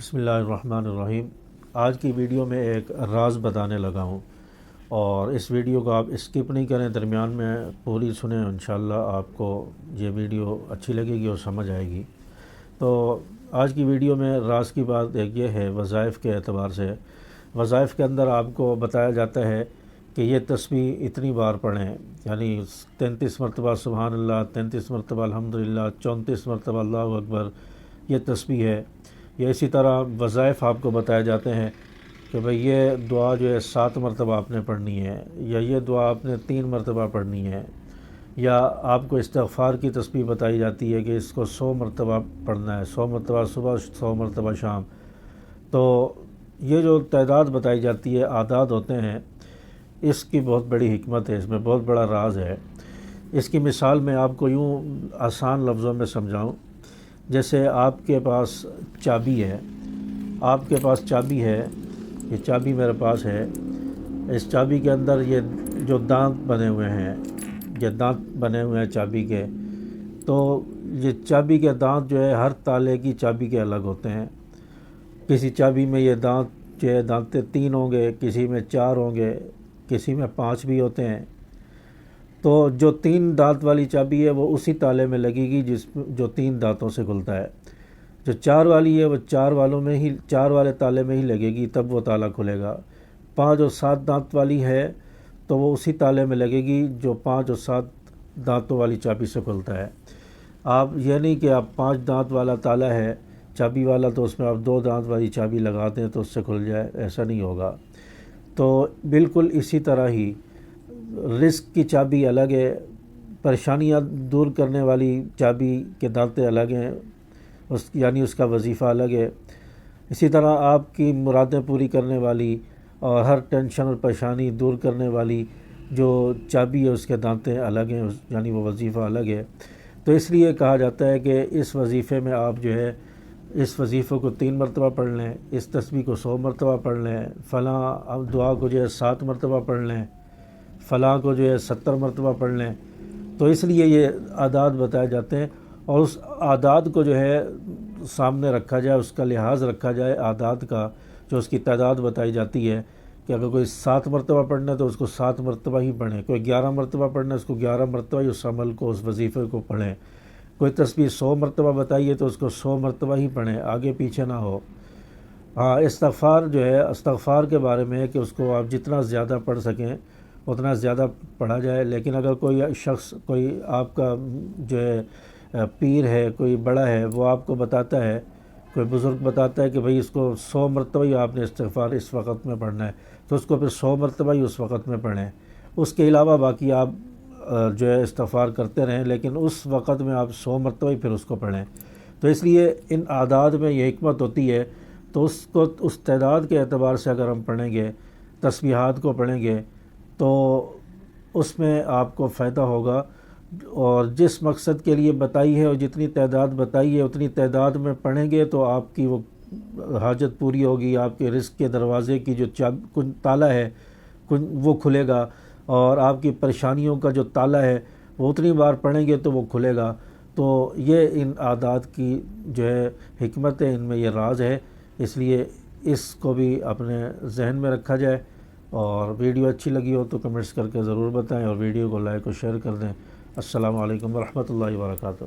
بسم اللہ الرحمن الرحیم۔ آج کی ویڈیو میں ایک راز بتانے لگا ہوں، اور اس ویڈیو کو آپ اسکپ نہیں کریں، درمیان میں پوری سنیں، انشاءاللہ آپ کو یہ ویڈیو اچھی لگے گی اور سمجھ آئے گی۔ تو آج کی ویڈیو میں راز کی بات ایک یہ ہے، وظائف کے اعتبار سے۔ وظائف کے اندر آپ کو بتایا جاتا ہے کہ یہ تسبیح اتنی بار پڑھیں، یعنی 33 مرتبہ سبحان اللہ، 33 مرتبہ الحمدللہ، 34 مرتبہ اللہ اکبر، یہ تسبیح ہے۔ یہ اسی طرح وظائف آپ کو بتائے جاتے ہیں کہ بھئی یہ دعا جو ہے 7 مرتبہ آپ نے پڑھنی ہے، یا یہ دعا آپ نے 3 مرتبہ پڑھنی ہے، یا آپ کو استغفار کی تسبیح بتائی جاتی ہے کہ اس کو 100 مرتبہ پڑھنا ہے، 100 مرتبہ صبح، 100 مرتبہ شام۔ تو یہ جو تعداد بتائی جاتی ہے، اعداد ہوتے ہیں، اس کی بہت بڑی حکمت ہے، اس میں بہت بڑا راز ہے۔ اس کی مثال میں آپ کو یوں آسان لفظوں میں سمجھاؤں، جیسے آپ کے پاس چابی ہے، آپ کے پاس چابی ہے، یہ چابی میرے پاس ہے، اس چابی کے اندر یہ جو دانت بنے ہوئے ہیں، یہ دانت بنے ہوئے ہیں چابی کے، تو یہ چابی کے دانت جو ہے ہر تالے کی چابی کے الگ ہوتے ہیں۔ کسی چابی میں یہ دانت جو ہے دانتے 3 ہوں گے، کسی میں 4 ہوں گے، کسی میں 5 بھی ہوتے ہیں۔ تو جو 3 دانت والی چابی ہے وہ اسی تالے میں لگے گی جو 3 دانتوں سے کھلتا ہے۔ جو 4 والی ہے وہ 4 والے تالے میں ہی لگے گی، تب وہ تالا کھلے گا۔ 5 اور 7 دانت والی ہے تو وہ اسی تالے میں لگے گی جو 5 اور 7 دانتوں والی چابی سے کھلتا ہے۔ آپ یہ نہیں کہ آپ 5 دانت والا تالا ہے چابی والا تو اس میں آپ 2 دانت والی چابی لگا دیں تو اس سے کھل جائے، ایسا نہیں ہوگا۔ تو بالکل اسی طرح ہی رزق کی چابی الگ ہے، پریشانیاں دور کرنے والی چابی کے دانتے الگ ہیں، یعنی اس کا وظیفہ الگ ہے۔ اسی طرح آپ کی مرادیں پوری کرنے والی اور ہر ٹینشن اور پریشانی دور کرنے والی جو چابی ہے اس کے دانتے الگ ہیں، یعنی وہ وظیفہ الگ ہے۔ تو اس لیے کہا جاتا ہے کہ اس وظیفے میں آپ جو ہے اس وظیفے کو 3 مرتبہ پڑھ لیں، اس تسبیح کو 100 مرتبہ پڑھ لیں، فلاں دعا کو جو ہے 7 مرتبہ پڑھ لیں، فلاں کو جو ہے 70 مرتبہ پڑھ لیں۔ تو اس لیے یہ اعداد بتائے جاتے ہیں، اور اس اعداد کو جو ہے سامنے رکھا جائے، اس کا لحاظ رکھا جائے اعداد کا، جو اس کی تعداد بتائی جاتی ہے کہ اگر کوئی 7 مرتبہ پڑھنا ہے تو اس کو 7 مرتبہ ہی پڑھیں، کوئی 11 مرتبہ پڑھنا ہے اس کو 11 مرتبہ ہی اس عمل کو، اس وظیفے کو پڑھیں، کوئی تسبیح 100 مرتبہ بتائیے تو اس کو 100 مرتبہ ہی پڑھیں، آگے پیچھے نہ ہو۔ ہاں، استغفار جو ہے، استغفار کے بارے میں ہے کہ اس کو آپ جتنا زیادہ پڑھ سکیں اتنا زیادہ پڑھا جائے، لیکن اگر کوئی شخص، کوئی آپ کا جو ہے پیر ہے، کوئی بڑا ہے، وہ آپ کو بتاتا ہے، کوئی بزرگ بتاتا ہے کہ بھئی اس کو 100 مرتبہ ہی آپ نے استغفار اس وقت میں پڑھنا ہے، تو اس کو پھر 100 مرتبہ ہی اس وقت میں پڑھیں۔ اس کے علاوہ باقی آپ جو ہے استغفار کرتے رہیں، لیکن اس وقت میں آپ 100 مرتبہ ہی پھر اس کو پڑھیں۔ تو اس لیے ان اعداد میں یہ حکمت ہوتی ہے، تو اس کو اس تعداد کے اعتبار سے اگر ہم پڑھیں گے، تسبیحات کو پڑھیں گے، تو اس میں آپ کو فائدہ ہوگا، اور جس مقصد کے لیے بتائی ہے اور جتنی تعداد بتائی ہے اتنی تعداد میں پڑھیں گے تو آپ کی وہ حاجت پوری ہوگی، آپ کے رزق کے دروازے کی جو تالا ہے وہ کھلے گا، اور آپ کی پریشانیوں کا جو تالا ہے وہ اتنی بار پڑھیں گے تو وہ کھلے گا۔ تو یہ ان اعداد کی جو ہے حکمت ہے، ان میں یہ راز ہے، اس لیے اس کو بھی اپنے ذہن میں رکھا جائے۔ اور ویڈیو اچھی لگی ہو تو کمنٹس کر کے ضرور بتائیں، اور ویڈیو کو لائک اور شیئر کر دیں۔ السلام علیکم ورحمۃ اللہ وبرکاتہ۔